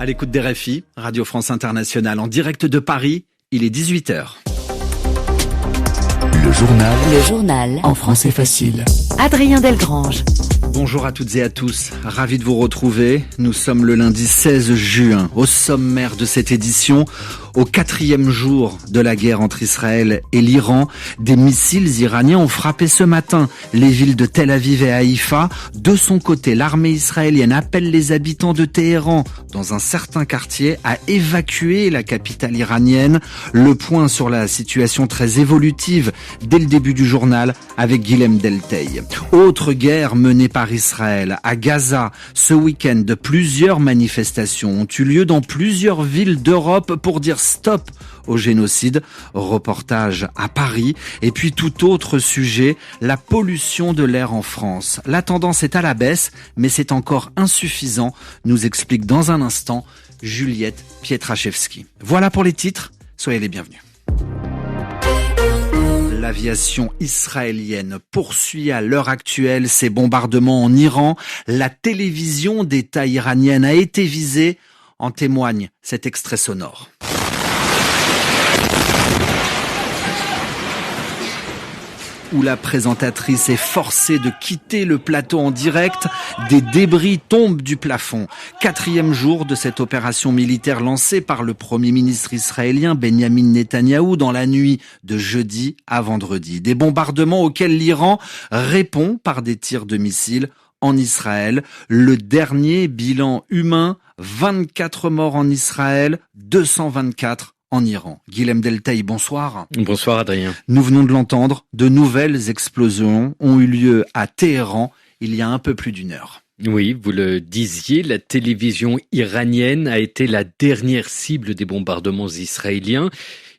À l'écoute des RFI, Radio France Internationale, en direct de Paris, il est 18h. Le journal en français facile. Adrien Delgrange. Bonjour à toutes et à tous, ravi de vous retrouver. Nous sommes le lundi 16 juin, au sommaire de cette édition. Au 4e jour de la guerre entre Israël et l'Iran, des missiles iraniens ont frappé ce matin les villes de Tel Aviv et Haïfa. De son côté, l'armée israélienne appelle les habitants de Téhéran, dans un certain quartier, à évacuer la capitale iranienne. Le point sur la situation très évolutive dès le début du journal avec Guilhem Delteil. Autre guerre menée par Israël à Gaza. Ce week-end, plusieurs manifestations ont eu lieu dans plusieurs villes d'Europe pour dire stop au génocide. Reportage à Paris. Et puis tout autre sujet, la pollution de l'air en France. La tendance est à la baisse, mais c'est encore insuffisant, nous explique dans un instant Juliette Pietraszewski. Voilà pour les titres, soyez les bienvenus. L'aviation israélienne poursuit à l'heure actuelle ses bombardements en Iran. La télévision d'État iranienne a été visée. En témoigne cet extrait sonore. Où la présentatrice est forcée de quitter le plateau en direct, des débris tombent du plafond. 4e jour de cette opération militaire lancée par le Premier ministre israélien Benyamin Netanyahou dans la nuit de jeudi à vendredi. Des bombardements auxquels l'Iran répond par des tirs de missiles en Israël. Le dernier bilan humain, 24 morts en Israël, 224 en Iran. Guilhem Delteil, bonsoir. Bonsoir Adrien. Nous venons de l'entendre, de nouvelles explosions ont eu lieu à Téhéran il y a un peu plus d'une heure. Oui, vous le disiez, la télévision iranienne a été la dernière cible des bombardements israéliens.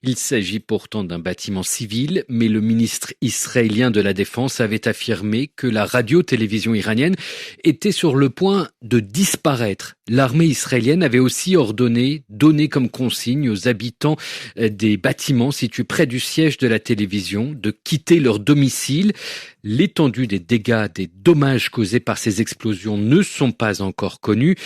Il s'agit pourtant d'un bâtiment civil, mais le ministre israélien de la Défense avait affirmé que la radio-télévision iranienne était sur le point de disparaître. L'armée israélienne avait aussi donné comme consigne aux habitants des bâtiments situés près du siège de la télévision de quitter leur domicile. L'étendue des dégâts, des dommages causés par ces explosions ne sont pas encore connus.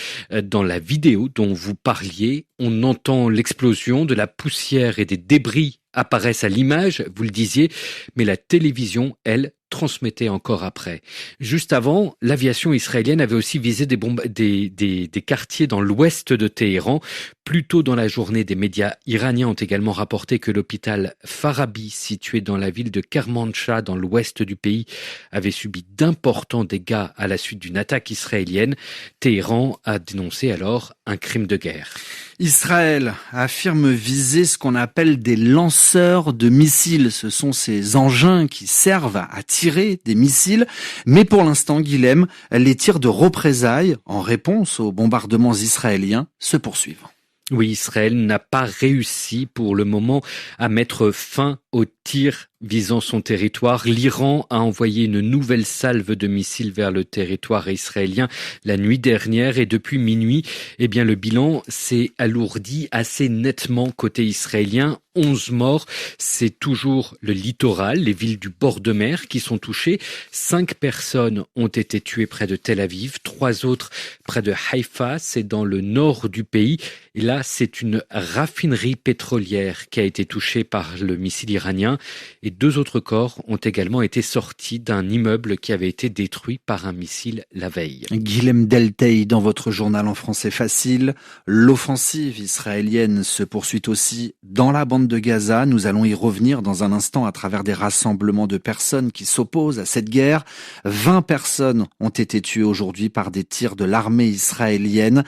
Dans la vidéo dont vous parliez, on entend l'explosion, de la poussière et des débris apparaissent à l'image, vous le disiez, mais la télévision, elle, transmettait encore après. Juste avant, l'aviation israélienne avait aussi visé des quartiers dans l'ouest de Téhéran. Plus tôt dans la journée, des médias iraniens ont également rapporté que l'hôpital Farabi, situé dans la ville de Kermanshah, dans l'ouest du pays, avait subi d'importants dégâts à la suite d'une attaque israélienne. Téhéran a dénoncé alors un crime de guerre. Israël affirme viser ce qu'on appelle des lanceurs de missiles. Ce sont ces engins qui servent à tirer des missiles. Mais pour l'instant, Guilhem, les tirs de représailles en réponse aux bombardements israéliens se poursuivent. Oui, Israël n'a pas réussi pour le moment à mettre fin aux tirs visant son territoire. L'Iran a envoyé une nouvelle salve de missiles vers le territoire israélien la nuit dernière et depuis minuit, le bilan s'est alourdi assez nettement côté israélien. 11 morts, c'est toujours le littoral, les villes du bord de mer qui sont touchées. 5 personnes ont été tuées près de Tel Aviv, 3 autres près de Haïfa, c'est dans le nord du pays. Et là, c'est une raffinerie pétrolière qui a été touchée par le missile iranien. Et 2 autres corps ont également été sortis d'un immeuble qui avait été détruit par un missile la veille. Guilhem Delteil, dans votre journal en français facile, l'offensive israélienne se poursuit aussi dans la bande de Gaza. Nous allons y revenir dans un instant à travers des rassemblements de personnes qui s'opposent à cette guerre. 20 personnes ont été tuées aujourd'hui par des tirs de l'armée israélienne.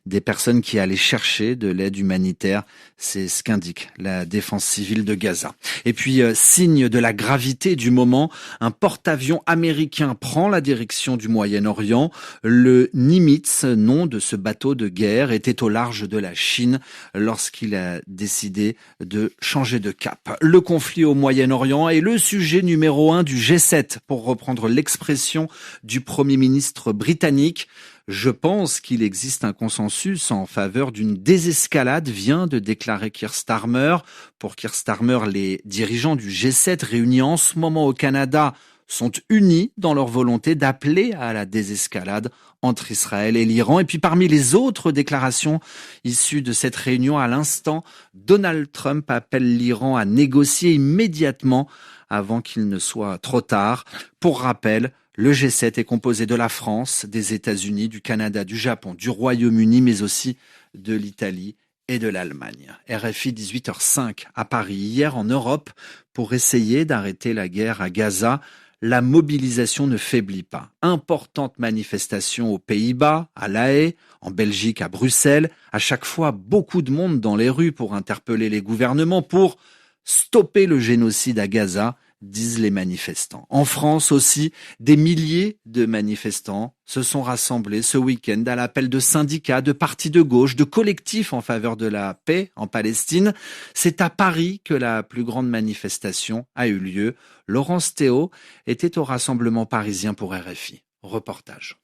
Des personnes qui allaient chercher de l'aide humanitaire. C'est ce qu'indique la défense civile de Gaza. Et puis, signe de la gravité du moment, un porte-avions américain prend la direction du Moyen-Orient. Le Nimitz, nom de ce bateau de guerre, était au large de la Chine lorsqu'il a décidé de changer de cap. Le conflit au Moyen-Orient est le sujet numéro 1 du G7, pour reprendre l'expression du Premier ministre britannique. Je pense qu'il existe un consensus en faveur d'une désescalade, vient de déclarer Keir Starmer. Pour Keir Starmer, les dirigeants du G7 réunis en ce moment au Canada sont unis dans leur volonté d'appeler à la désescalade entre Israël et l'Iran. Et puis parmi les autres déclarations issues de cette réunion, à l'instant, Donald Trump appelle l'Iran à négocier immédiatement avant qu'il ne soit trop tard. Pour rappel, le G7 est composé de la France, des États-Unis, du Canada, du Japon, du Royaume-Uni, mais aussi de l'Italie et de l'Allemagne. RFI 18h05 à Paris. Hier en Europe, pour essayer d'arrêter la guerre à Gaza, la mobilisation ne faiblit pas. Importantes manifestations aux Pays-Bas, à La Haye, en Belgique, à Bruxelles. À chaque fois, beaucoup de monde dans les rues pour interpeller les gouvernements, pour stopper le génocide à Gaza, disent les manifestants. En France aussi, des milliers de manifestants se sont rassemblés ce week-end à l'appel de syndicats, de partis de gauche, de collectifs en faveur de la paix en Palestine. C'est à Paris que la plus grande manifestation a eu lieu. Laurence Théo était au rassemblement parisien pour RFI. Reportage.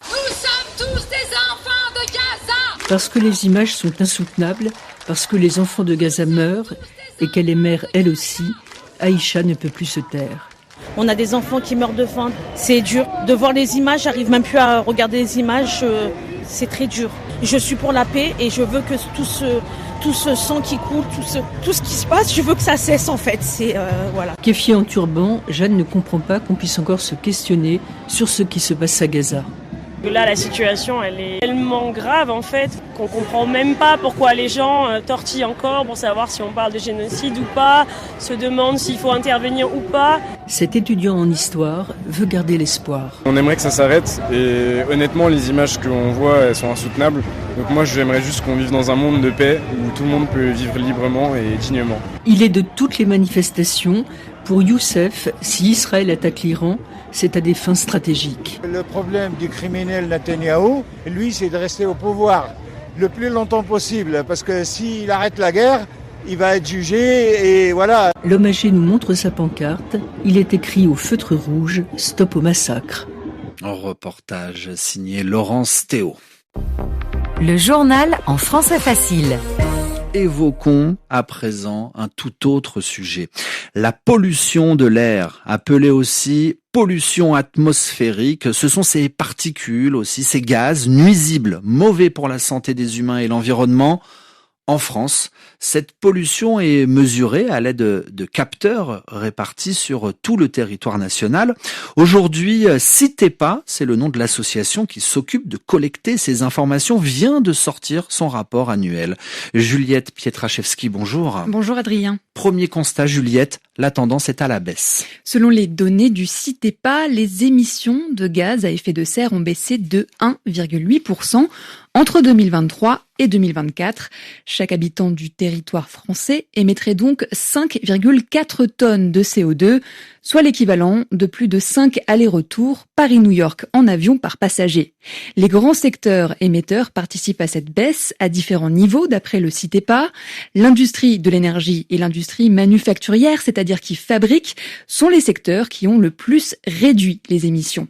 Nous sommes tous des enfants de Gaza! Parce que les images sont insoutenables, parce que les enfants de Gaza meurent et qu'elle est mère elle aussi, Aïcha ne peut plus se taire. On a des enfants qui meurent de faim. C'est dur de voir les images. J'arrive même plus à regarder les images. C'est très dur. Je suis pour la paix et je veux que tout ce sang qui coule, tout ce qui se passe, je veux que ça cesse en fait. Voilà. Kéfiée en turban, Jeanne ne comprend pas qu'on puisse encore se questionner sur ce qui se passe à Gaza. Là, la situation, elle est tellement grave, en fait, qu'on comprend même pas pourquoi les gens tortillent encore pour savoir si on parle de génocide ou pas, se demandent s'il faut intervenir ou pas. Cet étudiant en histoire veut garder l'espoir. On aimerait que ça s'arrête et honnêtement, les images qu'on voit, elles sont insoutenables. Donc moi, j'aimerais juste qu'on vive dans un monde de paix où tout le monde peut vivre librement et dignement. Il est de toutes les manifestations. Pour Youssef, si Israël attaque l'Iran, c'est à des fins stratégiques. Le problème du criminel Netanyahou, lui, c'est de rester au pouvoir le plus longtemps possible, parce que s'il arrête la guerre, il va être jugé et voilà. L'homme âgé nous montre sa pancarte. Il est écrit au feutre rouge « Stop au massacre ». En reportage signé Laurence Théo. Le journal en français facile. Évoquons à présent un tout autre sujet. La pollution de l'air, appelée aussi pollution atmosphérique, ce sont ces particules aussi, ces gaz nuisibles, mauvais pour la santé des humains et l'environnement. En France, cette pollution est mesurée à l'aide de capteurs répartis sur tout le territoire national. Aujourd'hui, CITEPA, c'est le nom de l'association qui s'occupe de collecter ces informations, vient de sortir son rapport annuel. Juliette Pietraszewski, bonjour. Bonjour Adrien. Premier constat, Juliette, la tendance est à la baisse. Selon les données du CITEPA, les émissions de gaz à effet de serre ont baissé de 1,8% entre 2023 et 2024. Chaque habitant du territoire français émettrait donc 5,4 tonnes de CO2, soit l'équivalent de plus de 5 allers-retours Paris-New York en avion par passager. Les grands secteurs émetteurs participent à cette baisse à différents niveaux d'après le CITEPA. L'industrie de l'énergie et l'industrie manufacturière, c'est-à-dire qui fabriquent, sont les secteurs qui ont le plus réduit les émissions.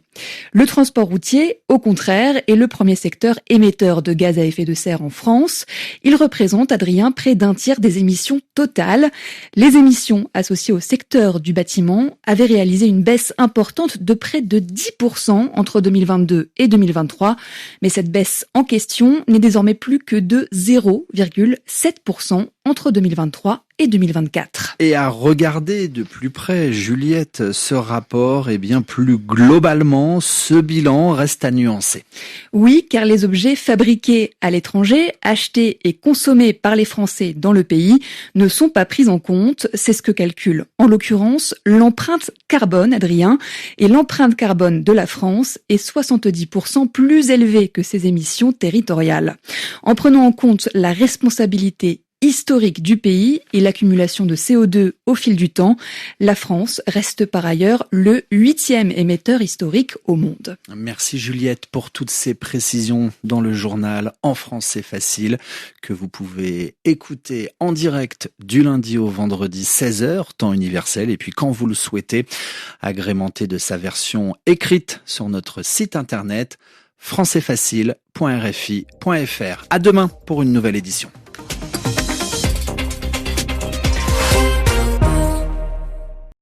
Le transport routier, au contraire, est le premier secteur émetteur de gaz à effet de serre en France. Il représente, Adrien, près d'un tiers des émissions totales. Les émissions associées au secteur du bâtiment avaient réalisé une baisse importante de près de 10% entre 2022 et 2023. Mais cette baisse en question n'est désormais plus que de 0,7% entre 2023 et 2024. Et à regarder de plus près, Juliette, ce rapport est bien plus globalement, ce bilan reste à nuancer. Oui, car les objets fabriqués à l'étranger, achetés et consommés par les Français dans le pays ne sont pas pris en compte. C'est ce que calcule, en l'occurrence, l'empreinte carbone, Adrien. Et l'empreinte carbone de la France est 70% plus élevée que ses émissions territoriales. En prenant en compte la responsabilité historique du pays et l'accumulation de CO2 au fil du temps, la France reste par ailleurs le 8e émetteur historique au monde. Merci Juliette pour toutes ces précisions dans le journal En français facile que vous pouvez écouter en direct du lundi au vendredi 16h, temps universel, et puis quand vous le souhaitez, agrémenté de sa version écrite sur notre site internet françaisfacile.rfi.fr. À demain pour une nouvelle édition.